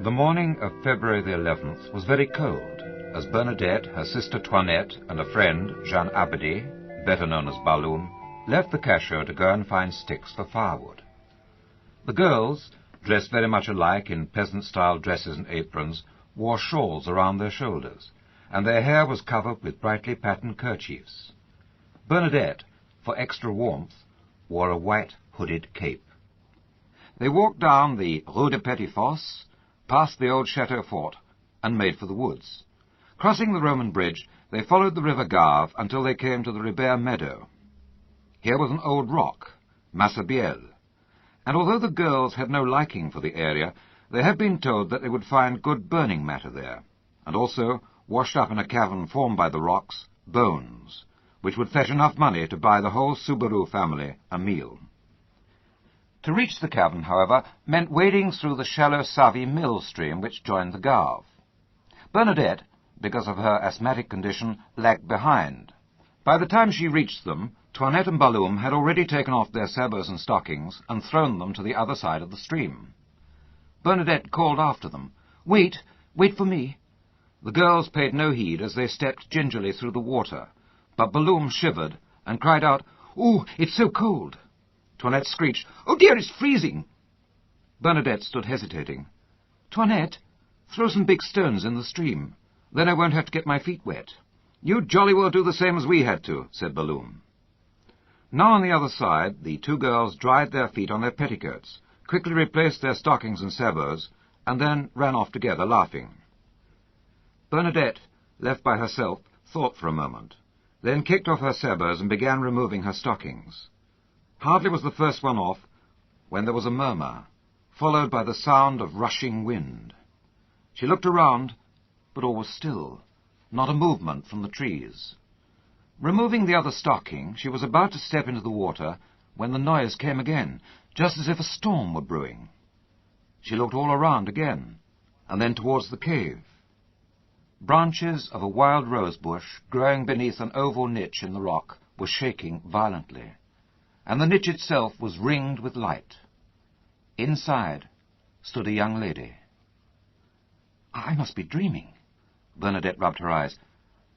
The morning of February the 11th was very cold, as Bernadette, her sister Toinette, and a friend, Jean Abadie, better known as Balloum, left the cachot to go and find sticks for firewood. The girls, dressed very much alike in peasant-style dresses and aprons, wore shawls around their shoulders, and their hair was covered with brightly patterned kerchiefs. Bernadette, for extra warmth, wore a white hooded cape. They walked down the Rue de Petitfosse, past the old Chateau Fort, and made for the woods. Crossing the Roman bridge, they followed the river Gave until they came to the Ribert meadow. Here was an old rock, Massabielle, and although the girls had no liking for the area, they had been told that they would find good burning matter there, and also, washed up in a cavern formed by the rocks, bones, which would fetch enough money to buy the whole Subaru family a meal. To reach the cavern, however, meant wading through the shallow Savy mill stream which joined the Gave. Bernadette, because of her asthmatic condition, lagged behind. By the time she reached them, Toinette and Balloum had already taken off their sabots and stockings and thrown them to the other side of the stream. Bernadette called after them, "Wait! Wait for me!" The girls paid no heed as they stepped gingerly through the water, but Balloum shivered and cried out, "Oh, it's so cold!" Toinette screeched, "Oh dear, it's freezing!" Bernadette stood hesitating. "Toinette, throw some big stones in the stream. Then I won't have to get my feet wet." "You jolly well do the same as we had to," said Balloum. Now on the other side, the two girls dried their feet on their petticoats, quickly replaced their stockings and sabots, and then ran off together, laughing. Bernadette, left by herself, thought for a moment, then kicked off her sabots and began removing her stockings. Hardly was the first one off when there was a murmur, followed by the sound of rushing wind. She looked around, but all was still, not a movement from the trees. Removing the other stocking, she was about to step into the water when the noise came again, just as if a storm were brewing. She looked all around again, and then towards the cave. Branches of a wild rose bush, growing beneath an oval niche in the rock, were shaking violently, and the niche itself was ringed with light. Inside stood a young lady. "I must be dreaming." Bernadette rubbed her eyes.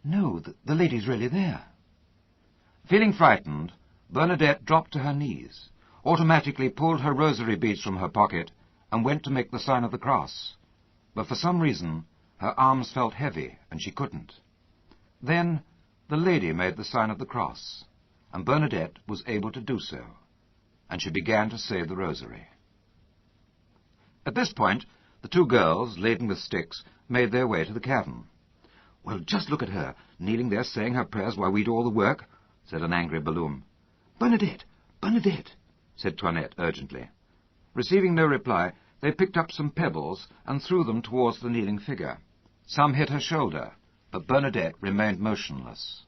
"No, the lady's really there." Feeling frightened, Bernadette dropped to her knees, automatically pulled her rosary beads from her pocket, and went to make the sign of the cross. But for some reason, her arms felt heavy, and she couldn't. Then the lady made the sign of the cross, and Bernadette was able to do so, and she began to say the rosary. At this point, the two girls, laden with sticks, made their way to the cavern. "Well, just look at her, kneeling there saying her prayers while we do all the work," said an angry Balloum. "Bernadette! Bernadette!" said Toinette urgently. Receiving no reply, they picked up some pebbles and threw them towards the kneeling figure. Some hit her shoulder, but Bernadette remained motionless.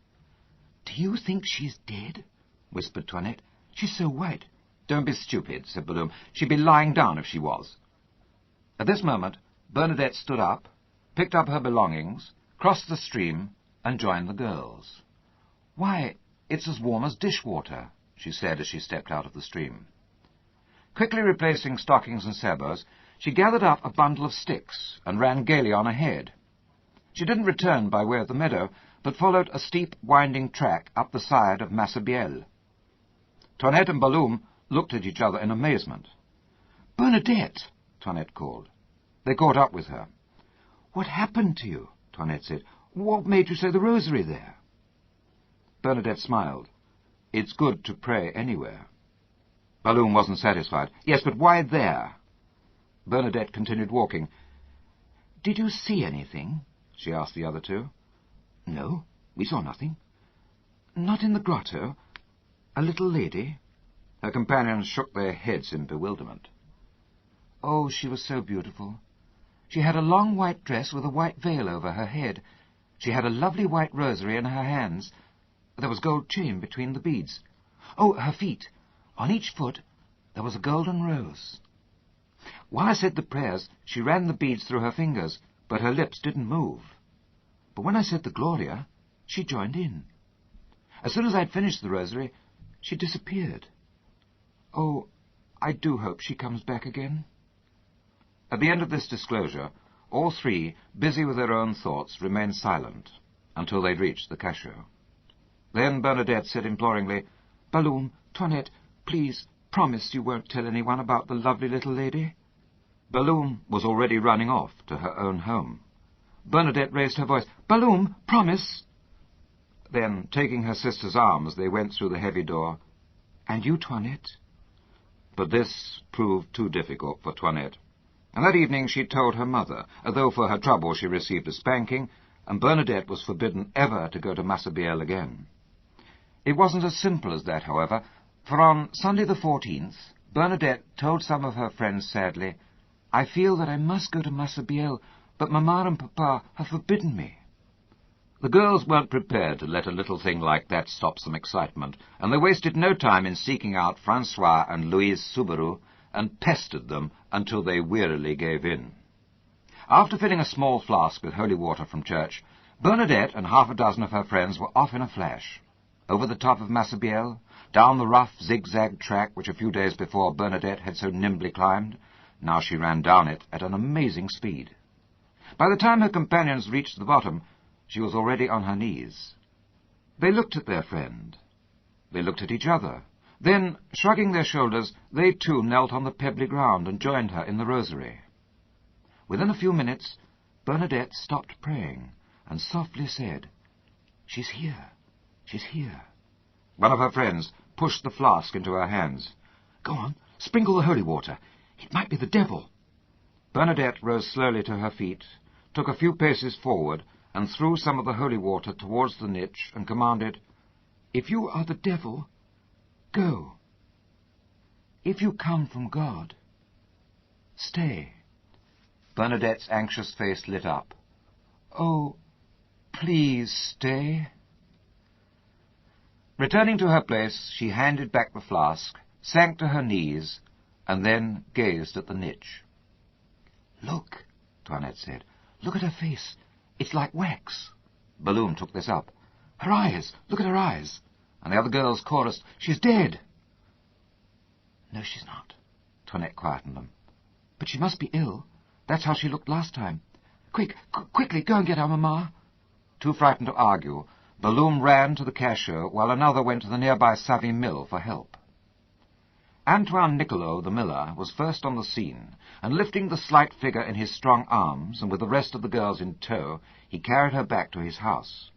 "Do you think she's dead?" whispered Toinette. "She's so white." "Don't be stupid," said Balloum. "She'd be lying down if she was." At this moment, Bernadette stood up, picked up her belongings, crossed the stream, and joined the girls. "Why, it's as warm as dishwater," she said as she stepped out of the stream. Quickly replacing stockings and sabots, she gathered up a bundle of sticks and ran gaily on ahead. She didn't return by way of the meadow, but followed a steep, winding track up the side of Massabielle. Toinette and Balloum looked at each other in amazement. "Bernadette!" Toinette called. They caught up with her. "What happened to you?" Toinette said. "What made you say the rosary there?" Bernadette smiled. "It's good to pray anywhere." Balloum wasn't satisfied. "Yes, but why there?" Bernadette continued walking. "Did you see anything?" she asked the other two. "No, we saw nothing." "Not in the grotto? A little lady?" Her companions shook their heads in bewilderment. "Oh, she was so beautiful. She had a long white dress with a white veil over her head. She had a lovely white rosary in her hands. There was a gold chain between the beads. Oh, her feet. On each foot there was a golden rose. While I said the prayers, she ran the beads through her fingers, but her lips didn't move. But when I said the Gloria, she joined in. As soon as I'd finished the rosary, she disappeared. Oh, I do hope she comes back again." At the end of this disclosure, all three, busy with their own thoughts, remained silent until they'd reached the cachot. Then Bernadette said imploringly, "Balloon, Toinette, please promise you won't tell anyone about the lovely little lady." Balloon was already running off to her own home. Bernadette raised her voice, "Balloon, promise!" Then, taking her sister's arm as they went through the heavy door, "And you, Toinette?" But this proved too difficult for Toinette, and that evening she told her mother, though for her trouble she received a spanking, and Bernadette was forbidden ever to go to Massabielle again. It wasn't as simple as that, however, for on Sunday the 14th, Bernadette told some of her friends sadly, "I feel that I must go to Massabielle, but Mamma and Papa have forbidden me." The girls weren't prepared to let a little thing like that stop some excitement, and they wasted no time in seeking out Francois and Louise Soubaroux and pestered them until they wearily gave in. After filling a small flask with holy water from church, Bernadette and half a dozen of her friends were off in a flash. Over the top of Massabielle, down the rough zigzag track which a few days before Bernadette had so nimbly climbed. Now she ran down it at an amazing speed. By the time her companions reached the bottom, she was already on her knees. They looked at their friend. They looked at each other. Then, shrugging their shoulders, they too knelt on the pebbly ground and joined her in the rosary. Within a few minutes, Bernadette stopped praying and softly said, "She's here. She's here." One of her friends pushed the flask into her hands. "Go on, sprinkle the holy water. It might be the devil." Bernadette rose slowly to her feet, took a few paces forward, and threw some of the holy water towards the niche, and commanded, "If you are the devil, go. If you come from God, stay." Bernadette's anxious face lit up. "Oh, please stay." Returning to her place, she handed back the flask, sank to her knees, and then gazed at the niche. "Look," Toinette said. "Look at her face. It's like wax." Balloon took this up. "Her eyes! Look at her eyes!" And the other girls chorused, "She's dead!" "No, she's not," Toinette quietened them. "But she must be ill. That's how she looked last time. Quickly, go and get our Mamma." Too frightened to argue, Balloon ran to the cachot, while another went to the nearby Savy mill for help. Antoine Nicolot, the miller, was first on the scene, and lifting the slight figure in his strong arms, and with the rest of the girls in tow, he carried her back to his house.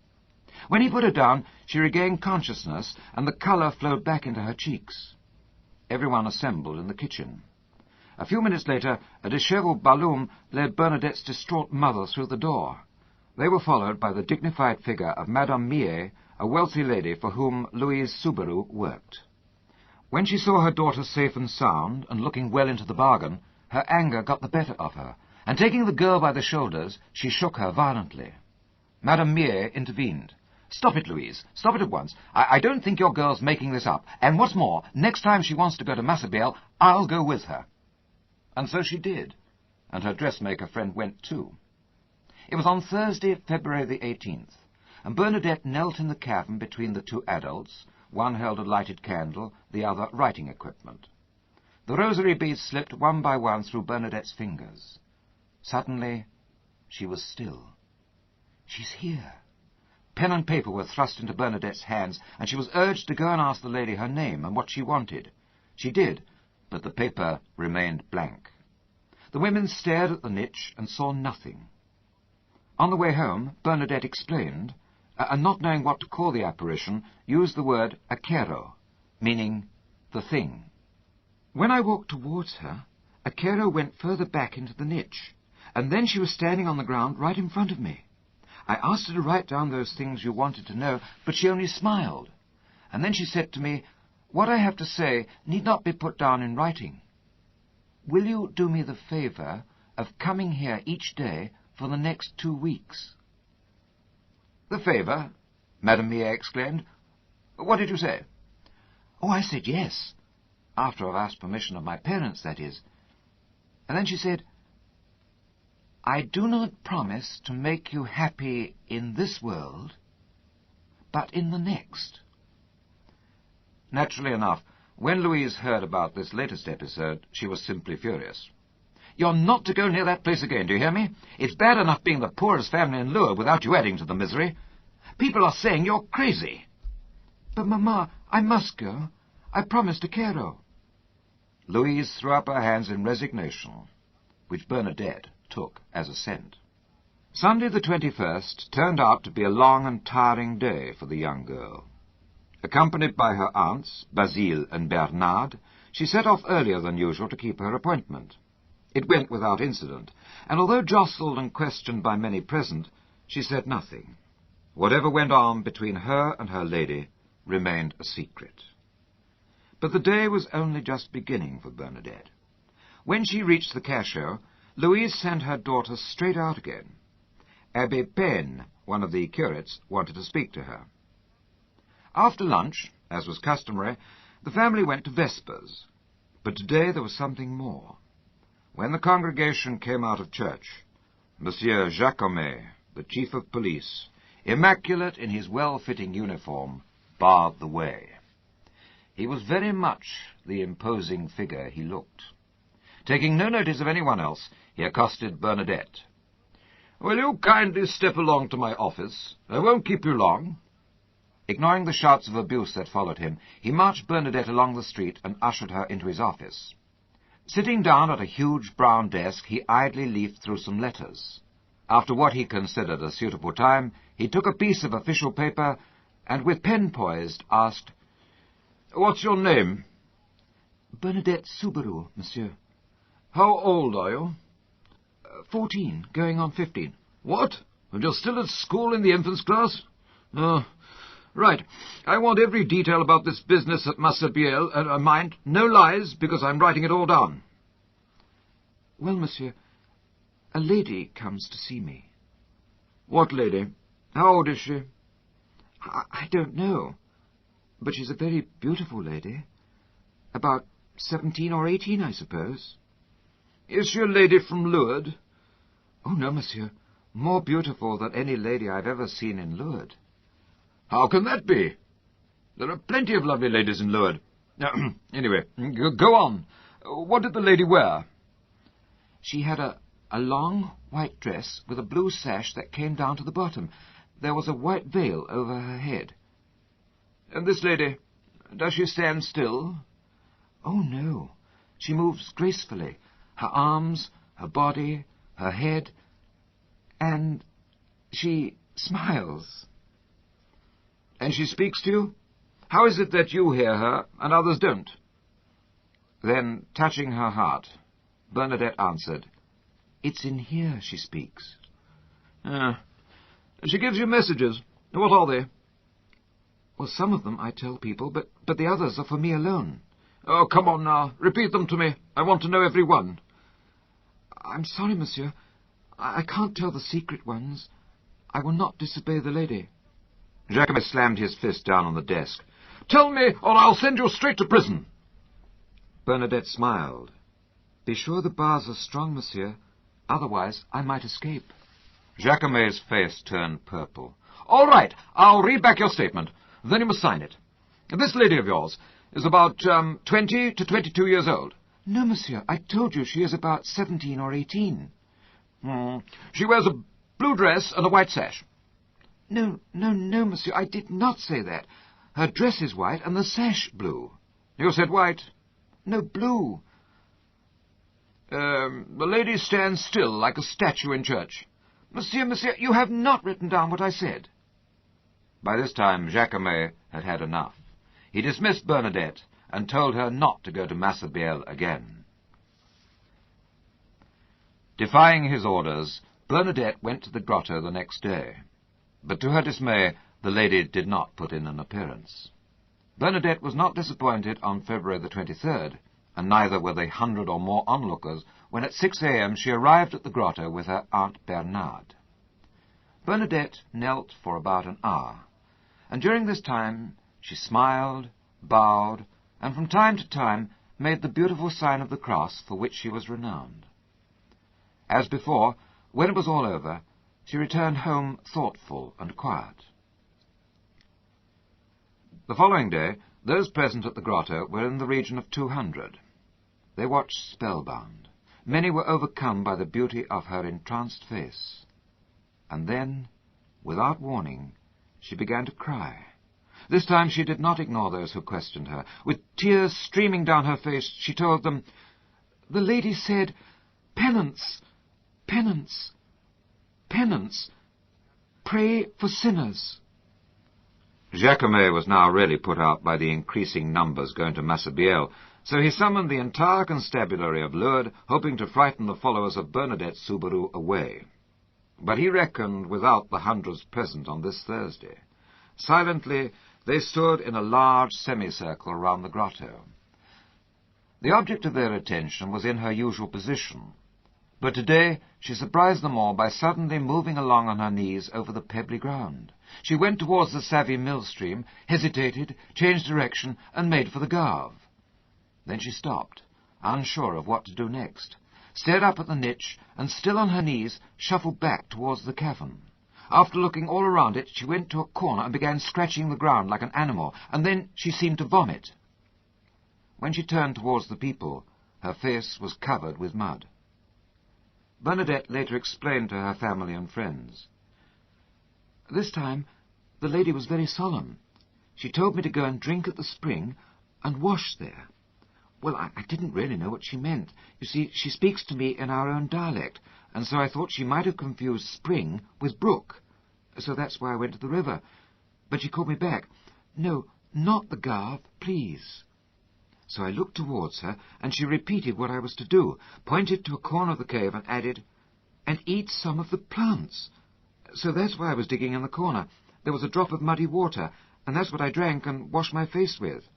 When he put her down, she regained consciousness, and the colour flowed back into her cheeks. Everyone assembled in the kitchen. A few minutes later, a dishevelled Balloon led Bernadette's distraught mother through the door. They were followed by the dignified figure of Madame Millet, a wealthy lady for whom Louise Soubaroux worked. When she saw her daughter safe and sound, and looking well into the bargain, her anger got the better of her, and taking the girl by the shoulders, she shook her violently. Madame Millet intervened. "Stop it, Louise. Stop it at once. I don't think your girl's making this up. And what's more, next time she wants to go to Massabielle, I'll go with her." And so she did, and her dressmaker friend went too. It was on Thursday, February the 18th, and Bernadette knelt in the cavern between the two adults. One held a lighted candle, the other writing equipment. The rosary beads slipped one by one through Bernadette's fingers. Suddenly, she was still. "She's here." Pen and paper were thrust into Bernadette's hands, and she was urged to go and ask the lady her name and what she wanted. She did, but the paper remained blank. The women stared at the niche and saw nothing. On the way home, Bernadette explained, and not knowing what to call the apparition, used the word akero, meaning the thing. "When I walked towards her, akero went further back into the niche, and then she was standing on the ground right in front of me. I asked her to write down those things you wanted to know, but she only smiled. And then she said to me, 'What I have to say need not be put down in writing. Will you do me the favour of coming here each day for the next 2 weeks?'" "The favour?" Madame Millet exclaimed. "What did you say?" "Oh, I said yes. After I've asked permission of my parents, that is. And then she said, 'I do not promise to make you happy in this world, but in the next.'" Naturally enough, when Louise heard about this latest episode, she was simply furious. You're not to go near that place again, do you hear me? It's bad enough being the poorest family in Lourdes without you adding to the misery. People are saying you're crazy. But, Mamma, I must go. I promised to Cairo. Louise threw up her hands in resignation, which Bernadette took as assent. Sunday the 21st turned out to be a long and tiring day for the young girl. Accompanied by her aunts, Basile and Bernard, she set off earlier than usual to keep her appointment. It went without incident, and although jostled and questioned by many present, she said nothing. Whatever went on between her and her lady remained a secret. But the day was only just beginning for Bernadette. When she reached the cachot, Louise sent her daughter straight out again. Abbé Pen, one of the curates, wanted to speak to her. After lunch, as was customary, the family went to vespers. But today there was something more. When the congregation came out of church, Monsieur Jacomet, the chief of police, immaculate in his well-fitting uniform, barred the way. He was very much the imposing figure he looked. Taking no notice of anyone else, he accosted Bernadette. "Will you kindly step along to my office? I won't keep you long." Ignoring the shouts of abuse that followed him, he marched Bernadette along the street and ushered her into his office. Sitting down at a huge brown desk, he idly leafed through some letters. After what he considered a suitable time, he took a piece of official paper and, with pen poised, asked, "What's your name?" Bernadette Subaru, monsieur. "How old are you?" 14, going on 15. "What? And you're still at school in the infants' class?" "Oh, right. I want every detail about this business at Massabielle, and mind, no lies, because I'm writing it all down." "Well, monsieur, a lady comes to see me." "What lady? How old is she?" I don't know, but she's a very beautiful lady. About 17 or 18, I suppose." "Is she a lady from Lourdes?" "Oh, no, monsieur. More beautiful than any lady I've ever seen in Lourdes." "How can that be? There are plenty of lovely ladies in Lourdes. Anyway, go on. What did the lady wear?" "She had a long white dress with a blue sash that came down to the bottom. There was a white veil over her head." "And this lady, does she stand still?" "Oh, no. She moves gracefully. Her arms, her body, her head, and she smiles." "And she speaks to you? How is it that you hear her and others don't?" Then, touching her heart, Bernadette answered, "It's in here she speaks." She gives you messages. What are they?" "Well, some of them I tell people, but the others are for me alone." "Oh, come on now. Repeat them to me. I want to know every one." "I'm sorry, monsieur. I can't tell the secret ones. I will not disobey the lady." Jacomet slammed his fist down on the desk. "Tell me, or I'll send you straight to prison." Bernadette smiled. "Be sure the bars are strong, monsieur. Otherwise I might escape." Jacomet's face turned purple. "All right, I'll read back your statement. Then you must sign it. This lady of yours is about 20 to 22 years old." "No, monsieur. I told you she is about 17 or 18. She wears a blue dress and a white sash." No, monsieur. I did not say that. Her dress is white and the sash blue." "You said white?" "No, blue." The lady stands still like a statue in church." Monsieur, you have not written down what I said." By this time Jacomet had had enough. He dismissed Bernadette and told her not to go to Massabielle again. Defying his orders, Bernadette went to the grotto the next day. But to her dismay, the lady did not put in an appearance. Bernadette was not disappointed on February the 23rd, and neither were the 100 or more onlookers when at 6 a.m. she arrived at the grotto with her Aunt Bernard. Bernadette knelt for about an hour, and during this time she smiled, bowed, and from time to time made the beautiful sign of the cross for which she was renowned. As before, when it was all over, she returned home thoughtful and quiet. The following day, those present at the grotto were in the region of 200. They watched spellbound. Many were overcome by the beauty of her entranced face. And then, without warning, she began to cry. This time she did not ignore those who questioned her. With tears streaming down her face, she told them, "The lady said, 'Penance, penance, penance, pray for sinners.'" Jacomet was now really put out by the increasing numbers going to Massabielle, so he summoned the entire constabulary of Lourdes, hoping to frighten the followers of Bernadette Soubirous away. But he reckoned without the hundreds present on this Thursday. Silently, they stood in a large semicircle round the grotto. The object of their attention was in her usual position, but today she surprised them all by suddenly moving along on her knees over the pebbly ground. She went towards the Savy mill stream, hesitated, changed direction, and made for the Gave. Then she stopped, unsure of what to do next, stared up at the niche, and still on her knees, shuffled back towards the cavern. After looking all around it, she went to a corner and began scratching the ground like an animal, and then she seemed to vomit. When she turned towards the people, her face was covered with mud. Bernadette later explained to her family and friends. "This time, the lady was very solemn. She told me to go and drink at the spring and wash there. Well, I didn't really know what she meant. You see, she speaks to me in our own dialect, and so I thought she might have confused spring with brook. So that's why I went to the river. But she called me back. 'No, not the Gave, please.' So I looked towards her, and she repeated what I was to do, pointed to a corner of the cave and added, 'And eat some of the plants.' So that's why I was digging in the corner. There was a drop of muddy water, and that's what I drank and washed my face with.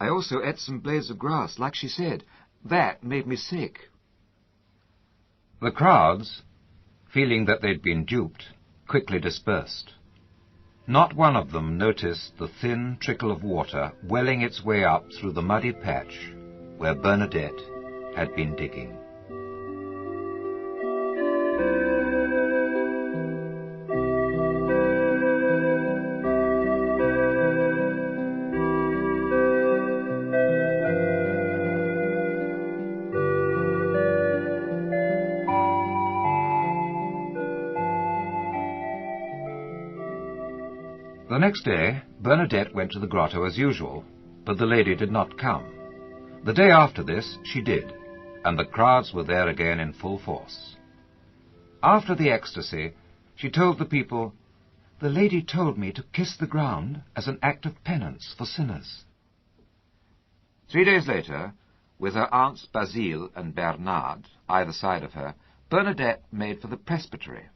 I also ate some blades of grass, like she said. That made me sick." The crowds, feeling that they'd been duped, quickly dispersed. Not one of them noticed the thin trickle of water welling its way up through the muddy patch where Bernadette had been digging. The next day, Bernadette went to the grotto as usual, but the lady did not come. The day after this, she did, and the crowds were there again in full force. After the ecstasy, she told the people, "The lady told me to kiss the ground as an act of penance for sinners." 3 days later, with her aunts Basile and Bernard either side of her, Bernadette made for the presbytery.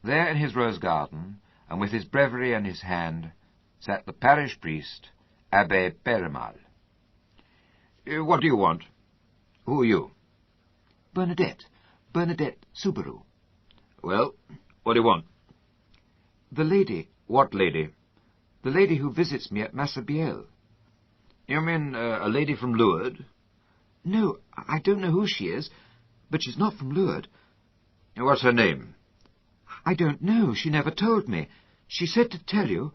There in his rose garden, and with his breviary in his hand, sat the parish priest, Abbé Perimal. "What do you want? Who are you?" Bernadette Soubirous." "Well, what do you want?" "The lady." "What lady?" "The lady who visits me at Massabielle." "You mean a lady from Lourdes?" "No, I don't know who she is, but she's not from Lourdes." "What's her name?" "I don't know. She never told me. She said to tell you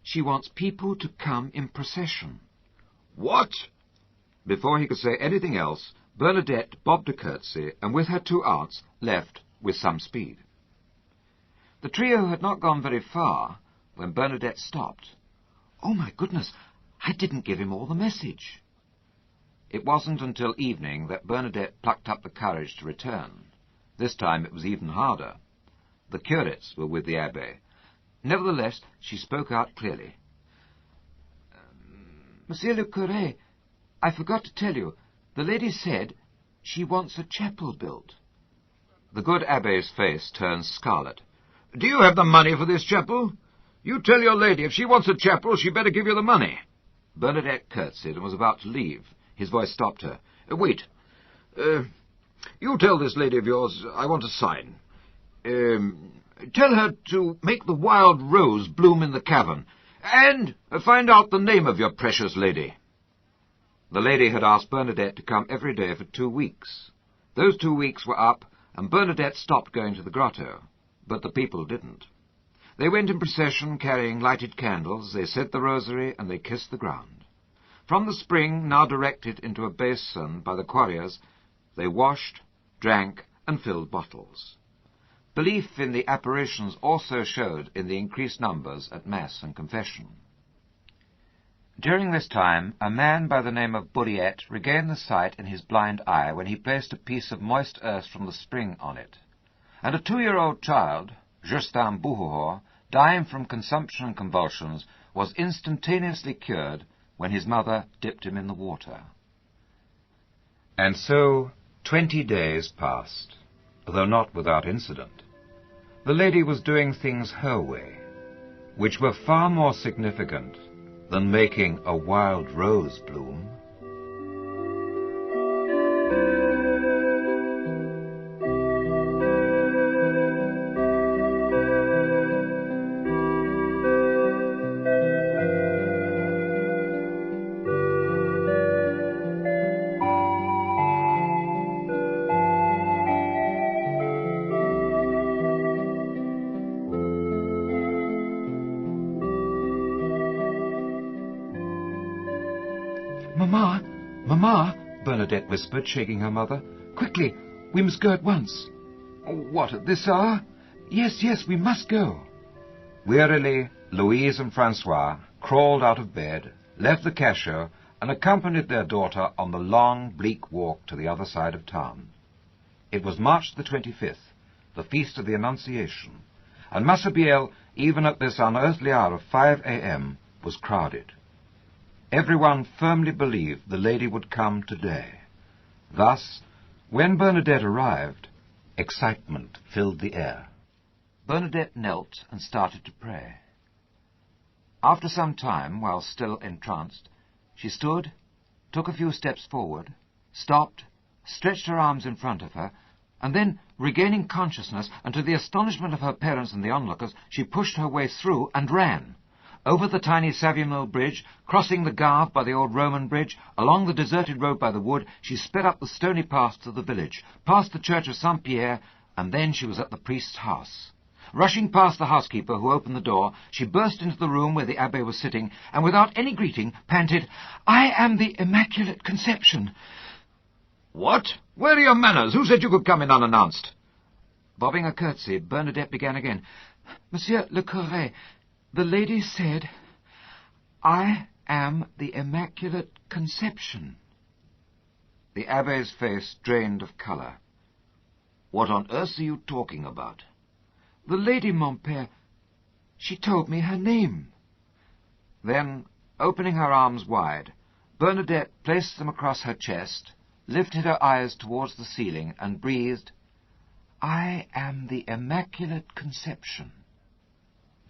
she wants people to come in procession." "What?" Before he could say anything else, Bernadette bobbed a curtsy, and with her 2 aunts left with some speed. The trio had not gone very far when Bernadette stopped. "Oh, my goodness, I didn't give him all the message." It wasn't until evening that Bernadette plucked up the courage to return. This time it was even harder. The curates were with the abbé. Nevertheless, she spoke out clearly. "Monsieur le curé, I forgot to tell you, the lady said she wants a chapel built." The good abbé's face turned scarlet. "Do you have the money for this chapel? You tell your lady if she wants a chapel, she better give you the money." Bernadette curtsied and was about to leave. His voice stopped her. "Wait. You tell this lady of yours I want a sign. Tell her to make the wild rose bloom in the cavern, and find out the name of your precious lady." The lady had asked Bernadette to come every day for 2 weeks. Those 2 weeks were up, and Bernadette stopped going to the grotto, but the people didn't. They went in procession carrying lighted candles, they said the rosary, and they kissed the ground. From the spring, now directed into a basin by the quarriers, they washed, drank, and filled bottles. Belief in the apparitions also showed in the increased numbers at Mass and confession. During this time, a man by the name of Bouriette regained the sight in his blind eye when he placed a piece of moist earth from the spring on it, and a 2-year-old child, Justin Bouhour, dying from consumption and convulsions, was instantaneously cured when his mother dipped him in the water. And so 20 days passed, though not without incident. The lady was doing things her way, which were far more significant than making a wild rose bloom. "Mamma, Mamma," Bernadette whispered, shaking her mother. "Quickly, we must go at once." What, at this hour? Yes, we must go." Wearily, Louise and Francois crawled out of bed, left the cachot, and accompanied their daughter on the long, bleak walk to the other side of town. It was March the 25th, the feast of the Annunciation, and Massabielle, even at this unearthly hour of 5 a.m., was crowded. Everyone firmly believed the lady would come today. Thus, when Bernadette arrived, excitement filled the air. Bernadette knelt and started to pray. After some time, while still entranced, she stood, took a few steps forward, stopped, stretched her arms in front of her, and then, regaining consciousness, and to the astonishment of her parents and the onlookers, she pushed her way through and ran. Over the tiny Savionneau bridge, crossing the Gave by the old Roman bridge, along the deserted road by the wood, she sped up the stony path to the village, past the church of Saint-Pierre, and then she was at the priest's house. Rushing past the housekeeper, who opened the door, she burst into the room where the abbé was sitting, and without any greeting, panted, "I am the Immaculate Conception." "What? Where are your manners? Who said you could come in unannounced?" Bobbing a curtsy, Bernadette began again. "Monsieur le Curé, the lady said, 'I am the Immaculate Conception.'" The abbé's face drained of colour. "What on earth are you talking about?" "The lady, mon père, she told me her name." Then, opening her arms wide, Bernadette placed them across her chest, lifted her eyes towards the ceiling, and breathed, "I am the Immaculate Conception."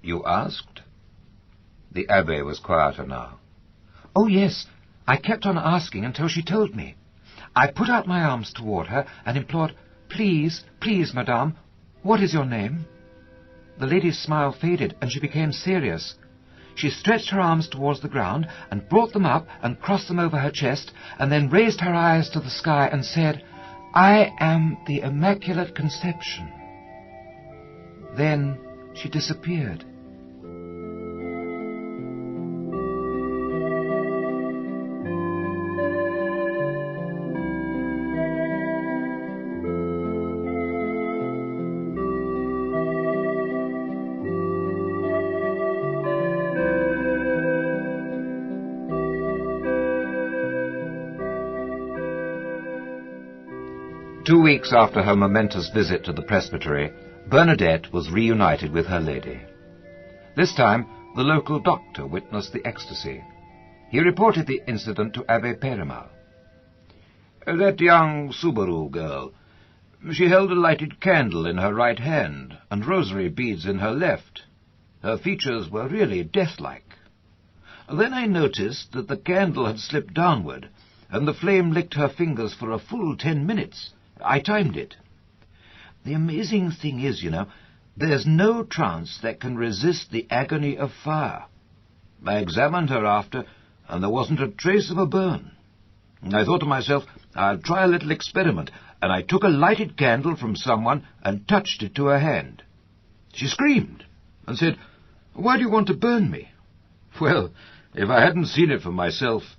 You asked? The abbé was quieter now. "Oh, yes, I kept on asking until she told me. I put out my arms toward her and implored, 'Please, please, madame, what is your name?' The lady's smile faded, and she became serious. She stretched her arms towards the ground, and brought them up and crossed them over her chest, and then raised her eyes to the sky and said, 'I am the Immaculate Conception.' Then she disappeared." Two weeks after her momentous visit to the presbytery, Bernadette was reunited with her lady. This time, the local doctor witnessed the ecstasy. He reported the incident to Abbé Périmal. "That young Subaru girl, she held a lighted candle in her right hand and rosary beads in her left. Her features were really death-like. Then I noticed that the candle had slipped downward, and the flame licked her fingers for a full 10 minutes. I timed it. The amazing thing is, there's no trance that can resist the agony of fire. I examined her after, and there wasn't a trace of a burn. I thought to myself, I'll try a little experiment, and I took a lighted candle from someone and touched it to her hand. She screamed and said, 'Why do you want to burn me?' Well, if I hadn't seen it for myself,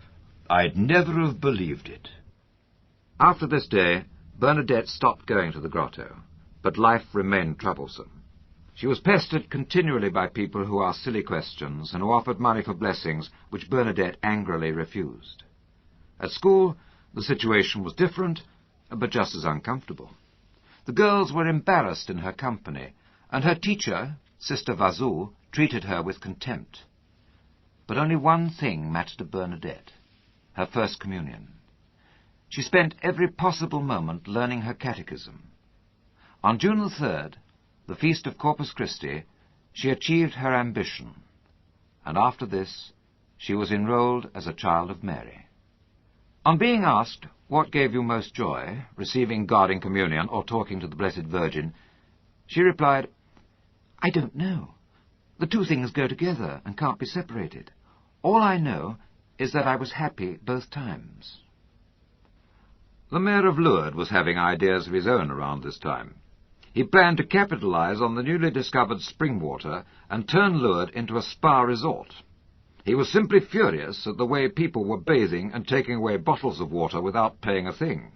I'd never have believed it." After this day, Bernadette stopped going to the grotto, but life remained troublesome. She was pestered continually by people who asked silly questions and who offered money for blessings, which Bernadette angrily refused. At school, the situation was different, but just as uncomfortable. The girls were embarrassed in her company, and her teacher, Sister Vazou, treated her with contempt. But only one thing mattered to Bernadette: her First Communion. She spent every possible moment learning her catechism. On June the 3rd, the feast of Corpus Christi, she achieved her ambition, and after this she was enrolled as a child of Mary. On being asked, "What gave you most joy, receiving God in communion or talking to the Blessed Virgin?" she replied, "I don't know. The two things go together and can't be separated. All I know is that I was happy both times." The mayor of Lourdes was having ideas of his own around this time. He planned to capitalize on the newly discovered spring water and turn Lourdes into a spa resort. He was simply furious at the way people were bathing and taking away bottles of water without paying a thing.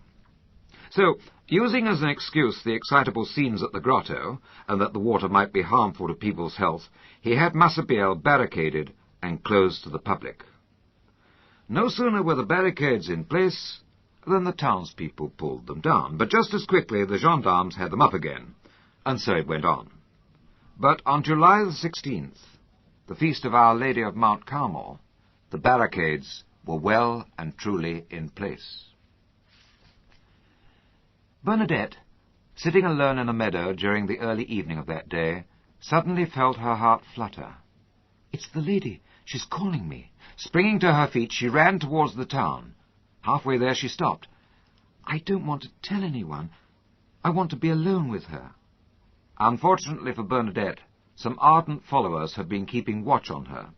So, using as an excuse the excitable scenes at the grotto, and that the water might be harmful to people's health, he had Massabielle barricaded and closed to the public. No sooner were the barricades in place than the townspeople pulled them down, but just as quickly the gendarmes had them up again, and so it went on. But on July the 16th, the feast of Our Lady of Mount Carmel, the barricades were well and truly in place. Bernadette, sitting alone in a meadow during the early evening of that day, suddenly felt her heart flutter. "It's the lady. She's calling me." Springing to her feet, she ran towards the town. Halfway there she stopped. "I don't want to tell anyone. I want to be alone with her." Unfortunately for Bernadette, some ardent followers had been keeping watch on her,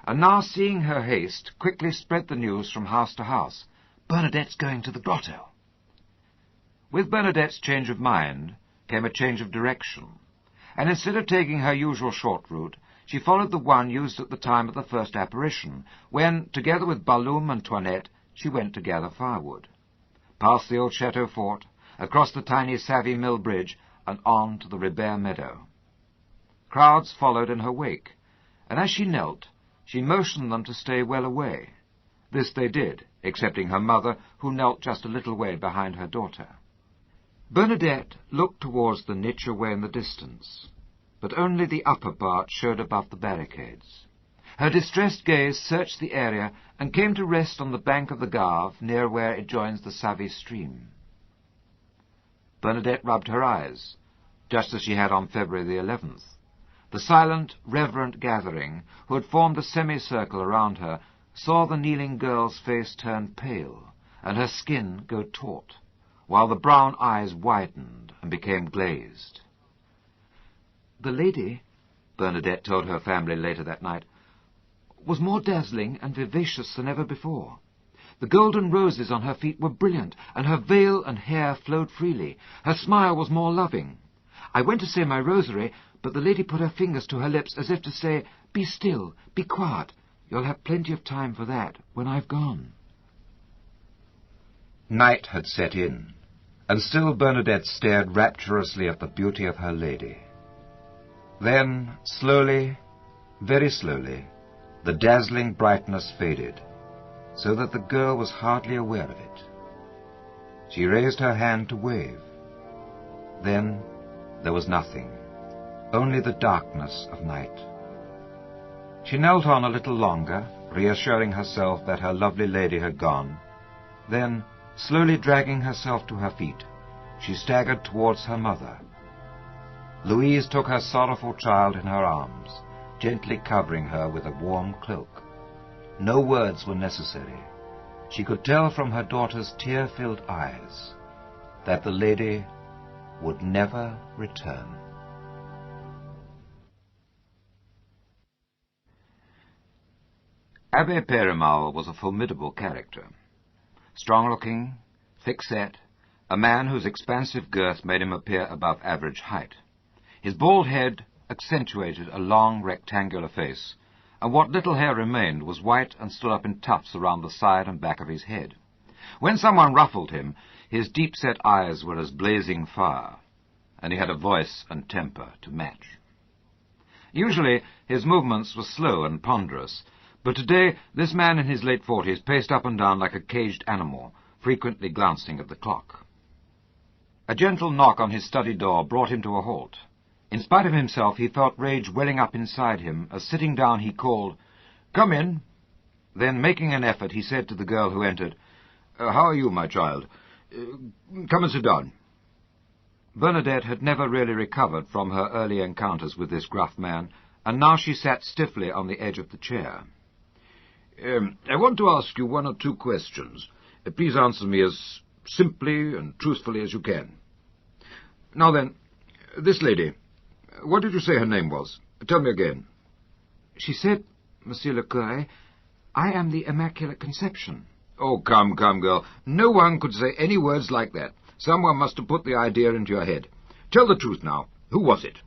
and now seeing her haste, quickly spread the news from house to house. "Bernadette's going to the grotto." With Bernadette's change of mind came a change of direction, and instead of taking her usual short route, she followed the one used at the time of the first apparition, when, together with Balloum and Toinette, she went to gather firewood. Past the old chateau fort, across the tiny Savy Mill bridge, and on to the Ribert meadow. Crowds followed in her wake, and as she knelt, she motioned them to stay well away. This they did, excepting her mother, who knelt just a little way behind her daughter. Bernadette looked towards the niche away in the distance, but only the upper part showed above the barricades. Her distressed gaze searched the area and came to rest on the bank of the Gave, near where it joins the Savy stream. Bernadette rubbed her eyes, just as she had on February the 11th. The silent, reverent gathering, who had formed a semicircle around her, saw the kneeling girl's face turn pale, and her skin go taut, while the brown eyes widened and became glazed. "The lady," Bernadette told her family later that night, "was more dazzling and vivacious than ever before. The golden roses on her feet were brilliant, and her veil and hair flowed freely. Her smile was more loving. I went to say my rosary, but the lady put her fingers to her lips as if to say, 'Be still, be quiet. You'll have plenty of time for that when I've gone.'" Night had set in, and still Bernadette stared rapturously at the beauty of her lady. Then, slowly, very slowly, the dazzling brightness faded, so that the girl was hardly aware of it. She raised her hand to wave. Then there was nothing, only the darkness of night. She knelt on a little longer, reassuring herself that her lovely lady had gone. Then, slowly dragging herself to her feet, she staggered towards her mother. Louise took her sorrowful child in her arms, gently covering her with a warm cloak. No words were necessary. She could tell from her daughter's tear-filled eyes that the lady would never return. Abbé Périmal was a formidable character. Strong-looking, thick-set, a man whose expansive girth made him appear above average height. His bald head accentuated a long, rectangular face, and what little hair remained was white and stood up in tufts around the side and back of his head. When someone ruffled him, His deep-set eyes were as blazing fire, and he had a voice and temper to match. Usually his movements were slow and ponderous, but today this man in his late 40s paced up and down like a caged animal, frequently glancing at the clock. A gentle knock on his study door brought him to a halt. In spite of himself, he felt rage welling up inside him, as sitting down he called, "Come in." Then, making an effort, he said to the girl who entered, "How are you, my child? Come and sit down." Bernadette had never really recovered from her early encounters with this gruff man, and now she sat stiffly on the edge of the chair. "I want to ask you 1 or 2 questions. Please answer me as simply and truthfully as you can. Now then, this lady, what did you say her name was? Tell me again." "She said, Monsieur le Curé, I am the Immaculate Conception." "Oh, come, girl. No one could say any words like that. Someone must have put the idea into your head. Tell the truth now. Who was it?"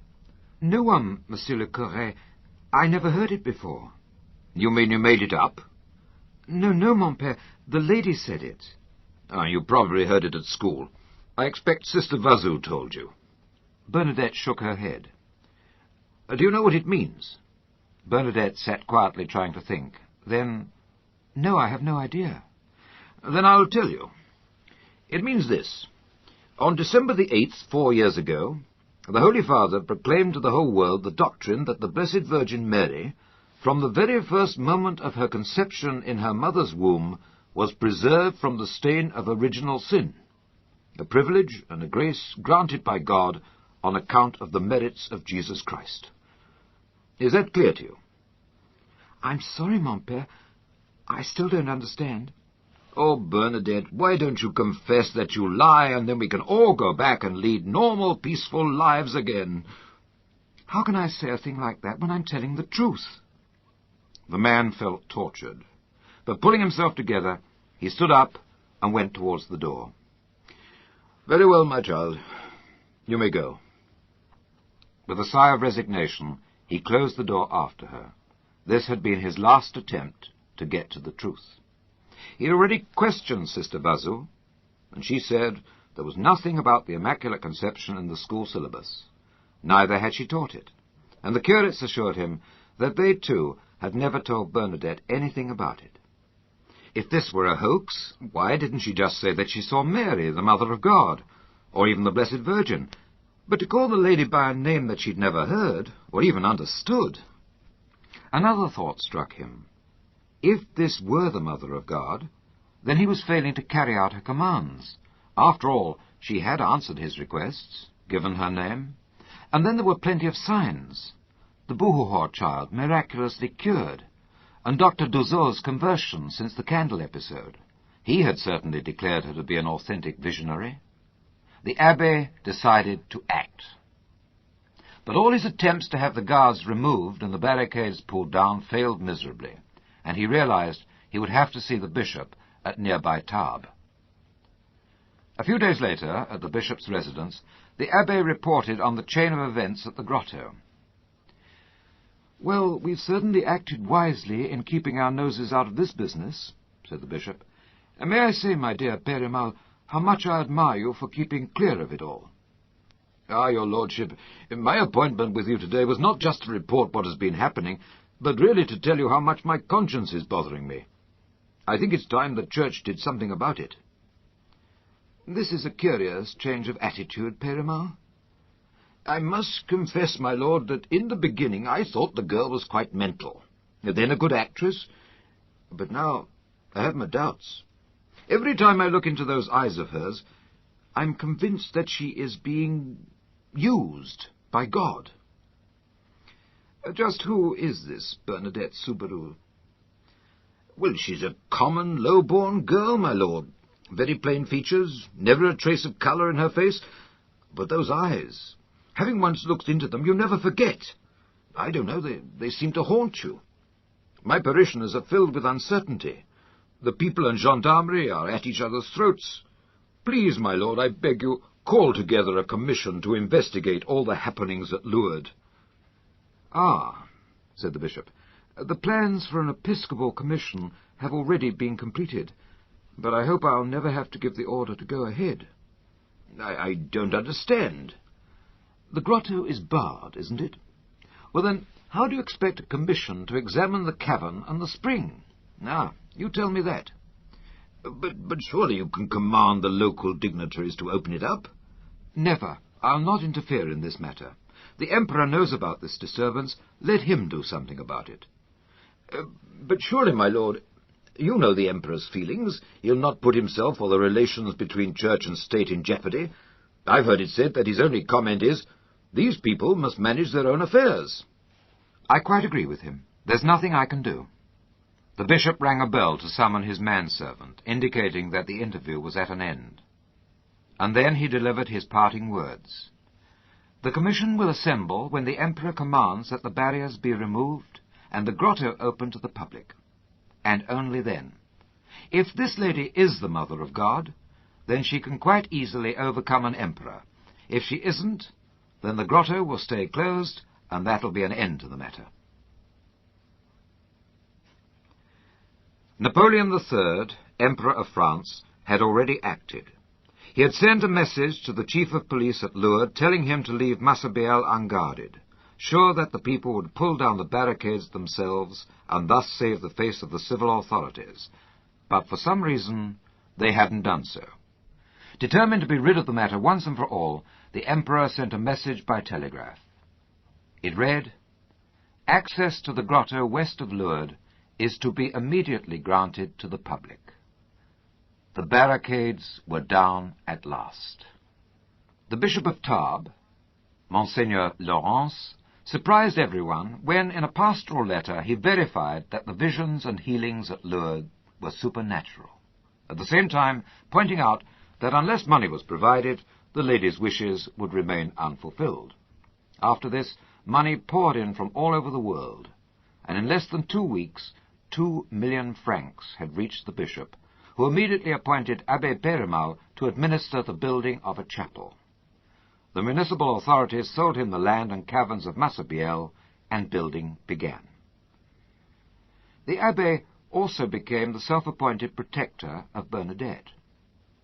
"No one, Monsieur le Curé. I never heard it before." "You mean you made it up?" No, mon père. The lady said it." You probably heard it at school. I expect Sister Vazu told you." Bernadette shook her head. Do you know what it means?" Bernadette sat quietly trying to think. Then, "No, I have no idea." "Then I'll tell you. It means this. On December the 8th, 4 years ago, the Holy Father proclaimed to the whole world the doctrine that the Blessed Virgin Mary, from the very first moment of her conception in her mother's womb, was preserved from the stain of original sin, a privilege and a grace granted by God on account of the merits of Jesus Christ. Is that clear to you?" "I'm sorry, mon père. I still don't understand." "Oh, Bernadette, why don't you confess that you lie, and then we can all go back and lead normal, peaceful lives again?" "How can I say a thing like that when I'm telling the truth?" The man felt tortured, but pulling himself together, he stood up and went towards the door. "Very well, my child. You may go." With a sigh of resignation, he closed the door after her. This had been his last attempt to get to the truth. He had already questioned Sister Vazu, and she said there was nothing about the Immaculate Conception in the school syllabus. Neither had she taught it, and the curates assured him that they, too, had never told Bernadette anything about it. If this were a hoax, why didn't she just say that she saw Mary, the Mother of God, or even the Blessed Virgin? But to call the lady by a name that she'd never heard, or even understood. Another thought struck him. If this were the Mother of God, then he was failing to carry out her commands. After all, she had answered his requests, given her name, and then there were plenty of signs. The Buhuhor child miraculously cured, and Dr. Douzot's conversion since the candle episode. He had certainly declared her to be an authentic visionary. The abbé decided to act. But all his attempts to have the guards removed and the barricades pulled down failed miserably, and he realized he would have to see the bishop at nearby Tarbes. A few days later, at the bishop's residence, the abbé reported on the chain of events at the grotto. "Well, we've certainly acted wisely in keeping our noses out of this business," said the bishop. "And may I say, my dear Père Aimable, how much I admire you for keeping clear of it all." Your lordship, my appointment with you today was not just to report what has been happening, but really to tell you how much my conscience is bothering me. I think it's time the Church did something about it." "This is a curious change of attitude, Père Aimable." "I must confess, my lord, that in the beginning I thought the girl was quite mental, then a good actress, but now I have my doubts. Every time I look into those eyes of hers, I'm convinced that she is being used by God." "Just who is this Bernadette Soubirous?" "Well, she's a common, low-born girl, my lord. Very plain features, never a trace of colour in her face. But those eyes, having once looked into them, you never forget. I don't know, they seem to haunt you. My parishioners are filled with uncertainty. The people and gendarmerie are at each other's throats. Please, my lord, I beg you, call together a commission to investigate all the happenings at Lourdes." "Ah," said the bishop, "the plans for an episcopal commission have already been completed. But I hope I'll never have to give the order to go ahead. I don't understand. The grotto is barred, isn't it? Well then, how do you expect a commission to examine the cavern and the spring? Now, you tell me that. But surely you can command the local dignitaries to open it up? Never. I'll not interfere in this matter. The Emperor knows about this disturbance. Let him do something about it. But surely, my lord, you know the Emperor's feelings. He'll not put himself or the relations between church and state in jeopardy. I've heard it said that his only comment is, these people must manage their own affairs. I quite agree with him. There's nothing I can do. The bishop rang a bell to summon his manservant, indicating that the interview was at an end. And then he delivered his parting words. The commission will assemble when the Emperor commands that the barriers be removed and the grotto open to the public. And only then. If this lady is the Mother of God, then she can quite easily overcome an emperor. If she isn't, then the grotto will stay closed, and that'll be an end to the matter. Napoleon III, Emperor of France, had already acted. He had sent a message to the chief of police at Lourdes telling him to leave Massabielle unguarded, sure that the people would pull down the barricades themselves and thus save the face of the civil authorities. But for some reason, they hadn't done so. Determined to be rid of the matter once and for all, the Emperor sent a message by telegraph. It read, "Access to the grotto west of Lourdes is to be immediately granted to the public." The barricades were down at last. The Bishop of Tarbes, Monseigneur Laurence, surprised everyone when, in a pastoral letter, he verified that the visions and healings at Lourdes were supernatural, at the same time pointing out that unless money was provided, the lady's wishes would remain unfulfilled. After this, money poured in from all over the world, and in less than 2 weeks, 2 million francs had reached the bishop, who immediately appointed Abbé Périmal to administer the building of a chapel. The municipal authorities sold him the land and caverns of Massabielle, and building began. The abbé also became the self-appointed protector of Bernadette.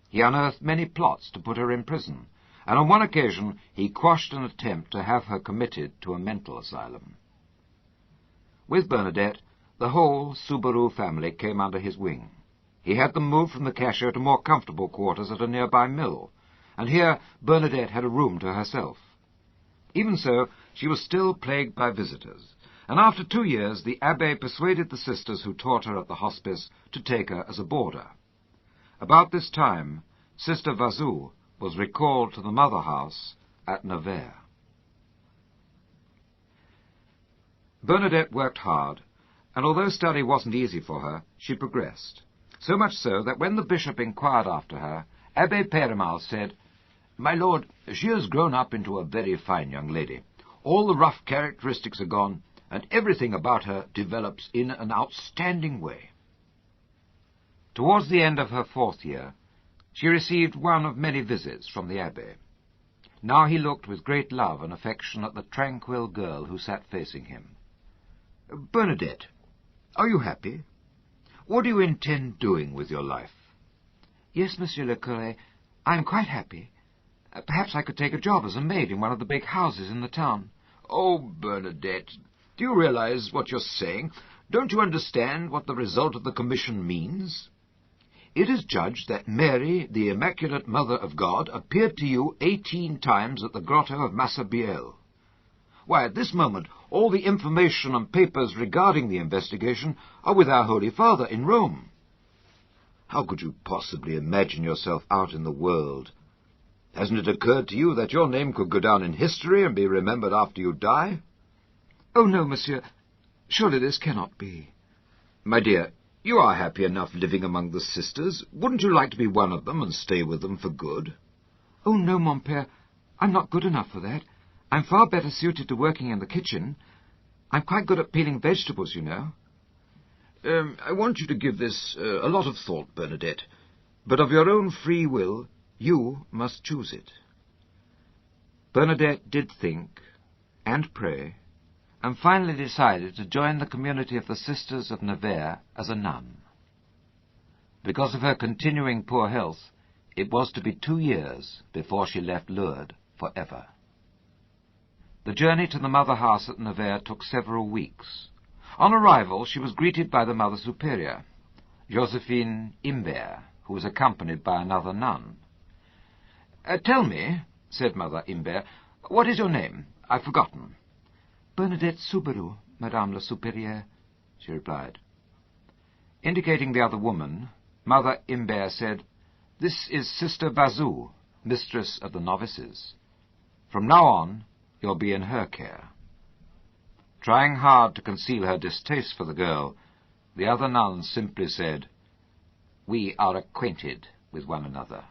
He unearthed many plots to put her in prison, and on one occasion he quashed an attempt to have her committed to a mental asylum. With Bernadette, the whole Subaru family came under his wing. He had them moved from the cashier to more comfortable quarters at a nearby mill, and here Bernadette had a room to herself. Even so, she was still plagued by visitors, and after 2 years the abbé persuaded the sisters who taught her at the hospice to take her as a boarder. About this time, Sister Vazou was recalled to the mother house at Nevers. Bernadette worked hard, and although study wasn't easy for her, she progressed. So much so that when the bishop inquired after her, Abbé Périmal said, "My lord, she has grown up into a very fine young lady. All the rough characteristics are gone, and everything about her develops in an outstanding way." Towards the end of her 4th year, she received one of many visits from the abbé. Now he looked with great love and affection at the tranquil girl who sat facing him. "Bernadette, are you happy? What do you intend doing with your life?" "Yes, Monsieur le Curé, I am quite happy. Perhaps I could take a job as a maid in one of the big houses in the town." "Oh, Bernadette, do you realize what you're saying? Don't you understand what the result of the commission means? It is judged that Mary, the Immaculate Mother of God, appeared to you 18 times at the grotto of Massabielle. Why, at this moment, all the information and papers regarding the investigation are with our Holy Father in Rome. How could you possibly imagine yourself out in the world? Hasn't it occurred to you that your name could go down in history and be remembered after you die?" "Oh, no, monsieur. Surely this cannot be." "My dear, you are happy enough living among the sisters. Wouldn't you like to be one of them and stay with them for good?" "Oh, no, mon père. I'm not good enough for that. I'm far better suited to working in the kitchen. I'm quite good at peeling vegetables, you know." I want you to give this a lot of thought, Bernadette. But of your own free will, you must choose it." Bernadette did think and pray, and finally decided to join the community of the Sisters of Nevers as a nun. Because of her continuing poor health, it was to be 2 years before she left Lourdes forever. The journey to the mother house at Nevers took several weeks. On arrival, she was greeted by the Mother Superior, Josephine Imbert, who was accompanied by another nun. "Tell me," said Mother Imbert, "what is your name? I've forgotten." "Bernadette Soubirous, Madame la Supérieure," she replied. Indicating the other woman, Mother Imbert said, "This is Sister Vazou, mistress of the novices. From now on, you'll be in her care." Trying hard to conceal her distaste for the girl, the other nuns simply said, "We are acquainted with one another."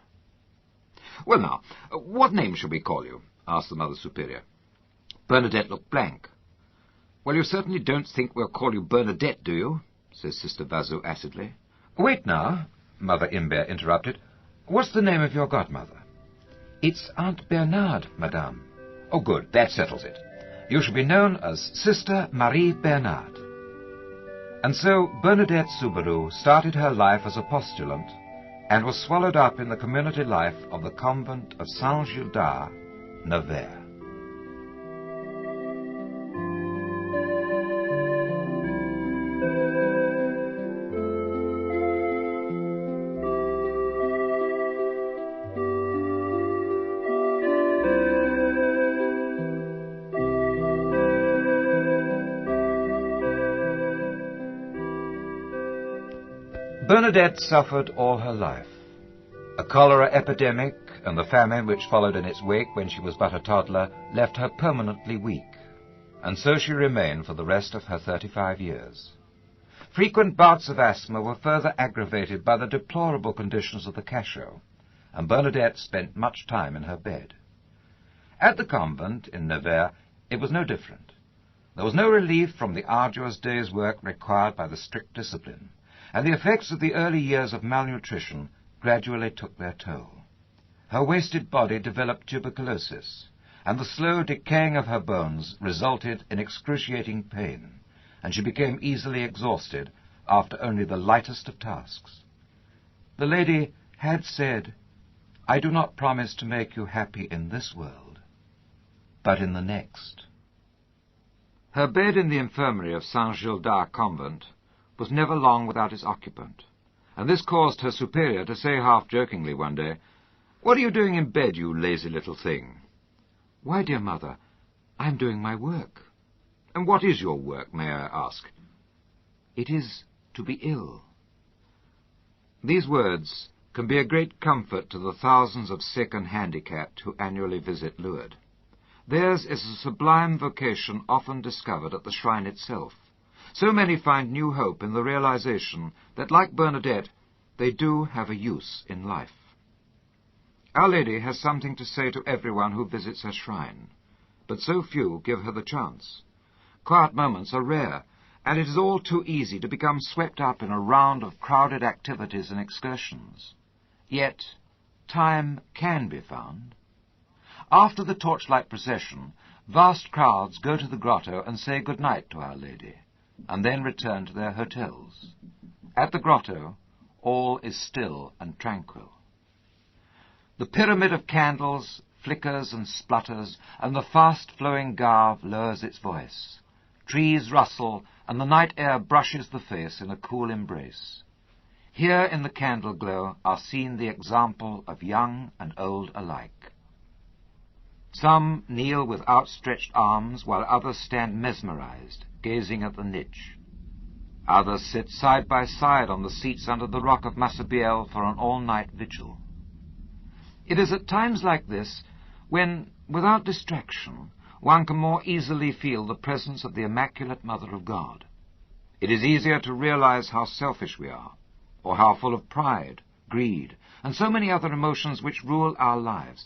"Well now, what name shall we call you?" asked the Mother Superior. Bernadette looked blank. "Well, you certainly don't think we'll call you Bernadette, do you?" said Sister Vazou acidly. "Wait now," Mother Imbert interrupted. "What's the name of your godmother?" "It's Aunt Bernard, Madame." "Oh, good. That settles it. You shall be known as Sister Marie Bernard." And so Bernadette Soubirous started her life as a postulant and was swallowed up in the community life of the convent of Saint-Gildas, Nevers. Bernadette suffered all her life. A cholera epidemic and the famine which followed in its wake when she was but a toddler left her permanently weak, and so she remained for the rest of her 35 years. Frequent bouts of asthma were further aggravated by the deplorable conditions of the cachot, and Bernadette spent much time in her bed. At the convent in Nevers it was no different. There was no relief from the arduous day's work required by the strict discipline, and the effects of the early years of malnutrition gradually took their toll. Her wasted body developed tuberculosis, and the slow decaying of her bones resulted in excruciating pain, and she became easily exhausted after only the lightest of tasks. The lady had said, "I do not promise to make you happy in this world, but in the next." Her bed in the infirmary of Saint-Gildas convent was never long without its occupant, and this caused her superior to say half-jokingly one day, "What are you doing in bed, you lazy little thing?" "Why, dear mother, I am doing my work." "And what is your work, may I ask?" "It is to be ill." These words can be a great comfort to the thousands of sick and handicapped who annually visit Lourdes. Theirs is a sublime vocation often discovered at the shrine itself. So many find new hope in the realization that, like Bernadette, they do have a use in life. Our Lady has something to say to everyone who visits her shrine, but so few give her the chance. Quiet moments are rare, and it is all too easy to become swept up in a round of crowded activities and excursions. Yet, time can be found. After the torchlight procession, vast crowds go to the grotto and say good night to Our Lady, and then return to their hotels. At the grotto, all is still and tranquil. The pyramid of candles flickers and splutters, and the fast-flowing Gave lowers its voice. Trees rustle, and the night air brushes the face in a cool embrace. Here in the candle glow are seen the example of young and old alike. Some kneel with outstretched arms, while others stand mesmerized, gazing at the niche. Others sit side by side on the seats under the rock of Massabielle for an all-night vigil. It is at times like this when, without distraction, one can more easily feel the presence of the Immaculate Mother of God. It is easier to realize how selfish we are, or how full of pride, greed, and so many other emotions which rule our lives.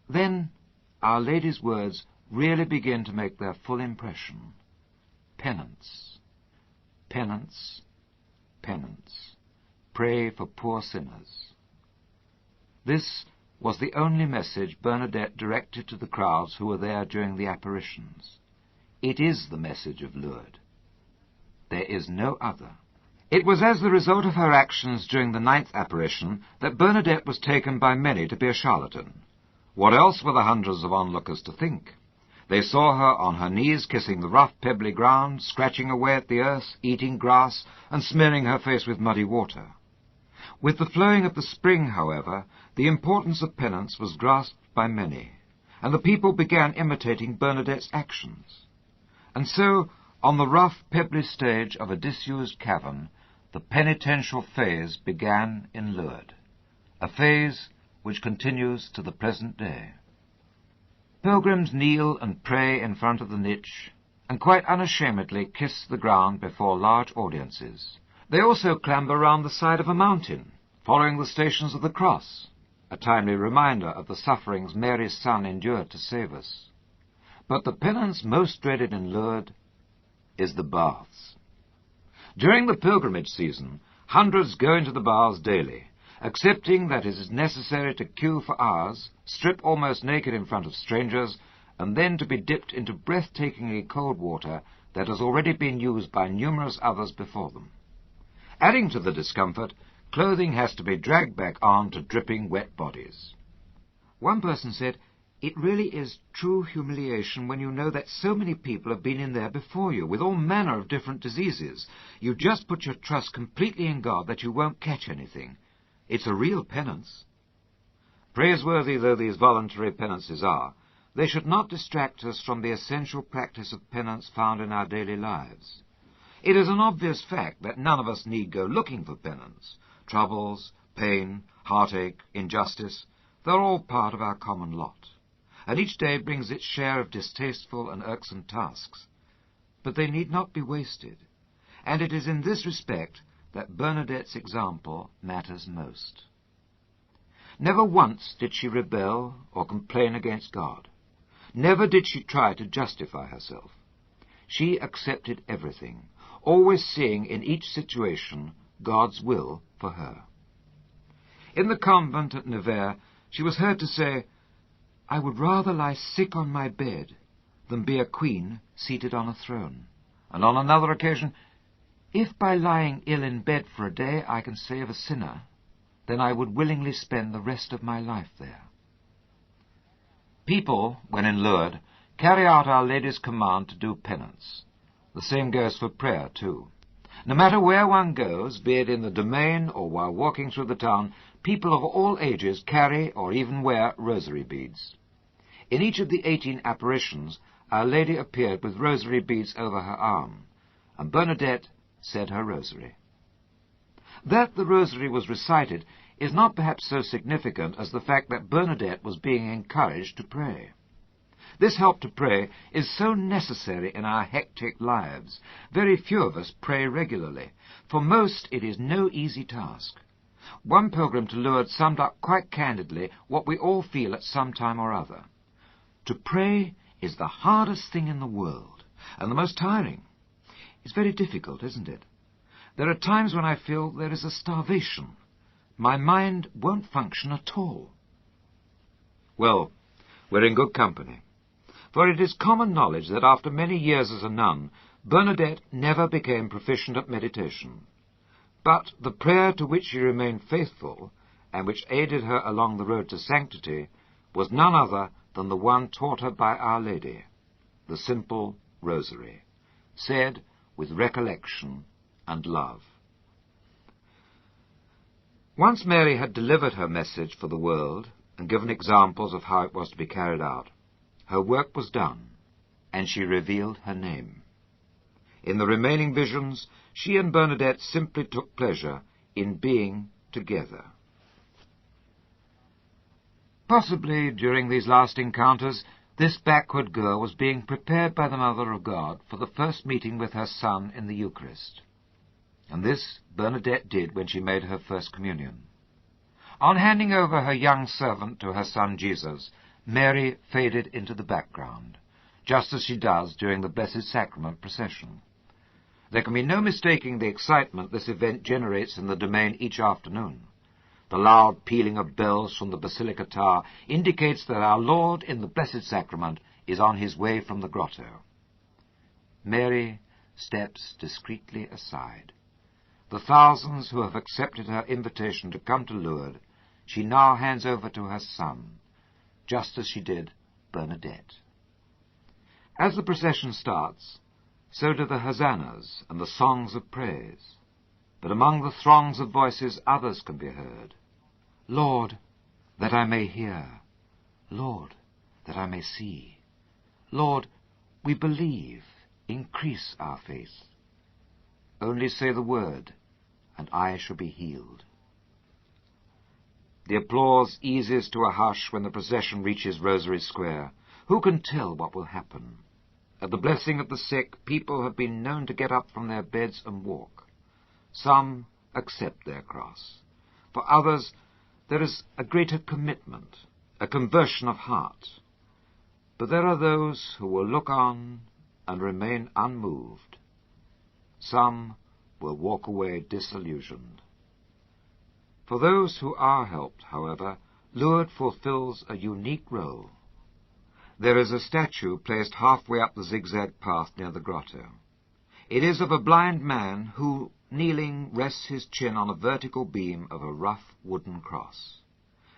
Then Our Lady's words really begin to make their full impression. Penance, penance, penance. Pray for poor sinners. This was the only message Bernadette directed to the crowds who were there during the apparitions. It is the message of Lourdes. There is no other. It was as the result of her actions during the 9th apparition that Bernadette was taken by many to be a charlatan. What else were the hundreds of onlookers to think? They saw her on her knees kissing the rough pebbly ground, scratching away at the earth, eating grass, and smearing her face with muddy water. With the flowing of the spring, however, the importance of penance was grasped by many, and the people began imitating Bernadette's actions. And so, on the rough pebbly stage of a disused cavern, the penitential phase began in Lourdes, a phase which continues to the present day. Pilgrims kneel and pray in front of the niche, and quite unashamedly kiss the ground before large audiences. They also clamber round the side of a mountain, following the Stations of the Cross, a timely reminder of the sufferings Mary's Son endured to save us. But the penance most dreaded in Lourdes is the baths. During the pilgrimage season, hundreds go into the baths daily, accepting that it is necessary to queue for hours, strip almost naked in front of strangers, and then to be dipped into breathtakingly cold water that has already been used by numerous others before them. Adding to the discomfort, clothing has to be dragged back on to dripping wet bodies. One person said, "It really is true humiliation when you know that so many people have been in there before you, with all manner of different diseases. You just put your trust completely in God that you won't catch anything. It's a real penance." Praiseworthy though these voluntary penances are, they should not distract us from the essential practice of penance found in our daily lives. It is an obvious fact that none of us need go looking for penance. Troubles, pain, heartache, injustice, they're all part of our common lot, and each day brings its share of distasteful and irksome tasks. But they need not be wasted, and it is in this respect that Bernadette's example matters most. Never once did she rebel or complain against God. Never did she try to justify herself. She accepted everything, always seeing in each situation God's will for her. In the convent at Nevers, she was heard to say, "I would rather lie sick on my bed than be a queen seated on a throne." And on another occasion, "If by lying ill in bed for a day I can save a sinner, then I would willingly spend the rest of my life there." People, when in Lourdes, carry out Our Lady's command to do penance. The same goes for prayer, too. No matter where one goes, be it in the domain or while walking through the town, people of all ages carry or even wear rosary beads. In each of the 18 apparitions, Our Lady appeared with rosary beads over her arm, and Bernadette said her rosary. That the rosary was recited is not perhaps so significant as the fact that Bernadette was being encouraged to pray. This help to pray is so necessary in our hectic lives. Very few of us pray regularly. For most, it is no easy task. One pilgrim to Lourdes summed up quite candidly what we all feel at some time or other. To pray is the hardest thing in the world, and the most tiring. It's very difficult, isn't it? There are times when I feel there is a starvation. My mind won't function at all. Well, we're in good company. For it is common knowledge that after many years as a nun, Bernadette never became proficient at meditation. But the prayer to which she remained faithful, and which aided her along the road to sanctity, was none other than the one taught her by Our Lady, the simple rosary, said with recollection and love. Once Mary had delivered her message for the world and given examples of how it was to be carried out, her work was done, and she revealed her name. In the remaining visions, she and Bernadette simply took pleasure in being together. Possibly, during these last encounters, this backward girl was being prepared by the Mother of God for the first meeting with her Son in the Eucharist. And this Bernadette did when she made her first communion. On handing over her young servant to her Son Jesus, Mary faded into the background, just as she does during the Blessed Sacrament procession. There can be no mistaking the excitement this event generates in the domain each afternoon. The loud pealing of bells from the Basilica Tower indicates that our Lord in the Blessed Sacrament is on his way from the grotto. Mary steps discreetly aside. the thousands who have accepted her invitation to come to Lourdes, she now hands over to her son, just as she did Bernadette. As the procession starts, so do the hosannas and the songs of praise. But among the throngs of voices others can be heard. Lord, that I may hear. Lord, that I may see. Lord, we believe, increase our faith. Only say the word, and I shall be healed. The applause eases to a hush when the procession reaches Rosary Square. Who can tell what will happen? At the blessing of the sick, people have been known to get up from their beds and walk. Some accept their cross. For others, there is a greater commitment, a conversion of heart. But there are those who will look on and remain unmoved. Some will walk away disillusioned. For those who are helped, however, Lourdes fulfills a unique role. There is a statue placed halfway up the zigzag path near the grotto. It is of a blind man who, kneeling, rests his chin on a vertical beam of a rough wooden cross.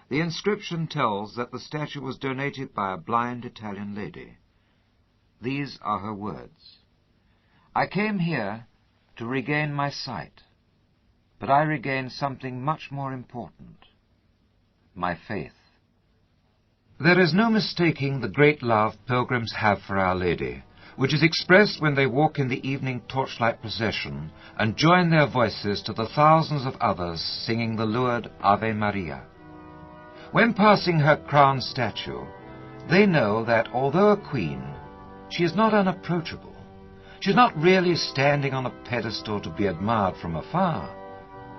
The inscription tells that the statue was donated by a blind Italian lady. These are her words. I came here to regain my sight, but I regained something much more important, my faith. There is no mistaking the great love pilgrims have for Our Lady, which is expressed when they walk in the evening torchlight procession and join their voices to the thousands of others singing the Lourdes Ave Maria. When passing her crowned statue, they know that although a queen, she is not unapproachable. She is not really standing on a pedestal to be admired from afar.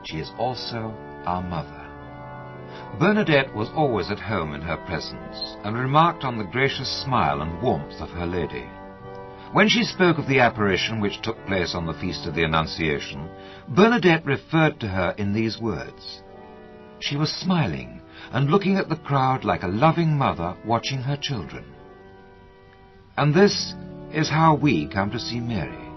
She is also our mother. Bernadette was always at home in her presence, and remarked on the gracious smile and warmth of her lady. When she spoke of the apparition which took place on the Feast of the Annunciation, Bernadette referred to her in these words. She was smiling and looking at the crowd like a loving mother watching her children. And this is how we come to see Mary.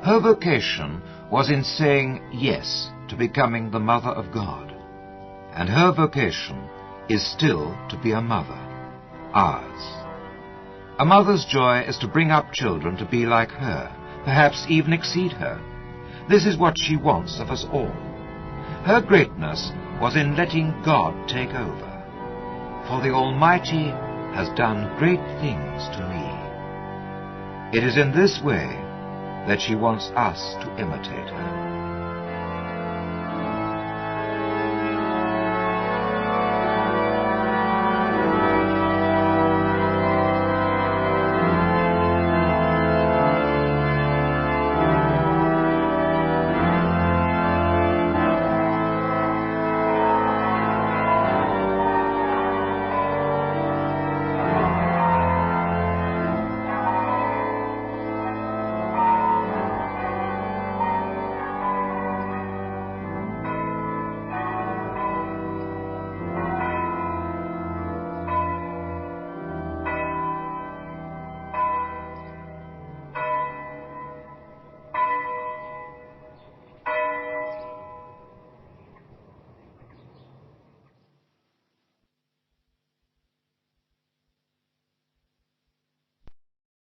Her vocation was in saying yes to becoming the Mother of God. And her vocation is still to be a mother, ours. A mother's joy is to bring up children to be like her, perhaps even exceed her. This is what she wants of us all. Her greatness was in letting God take over. For the Almighty has done great things to me. It is in this way that she wants us to imitate her.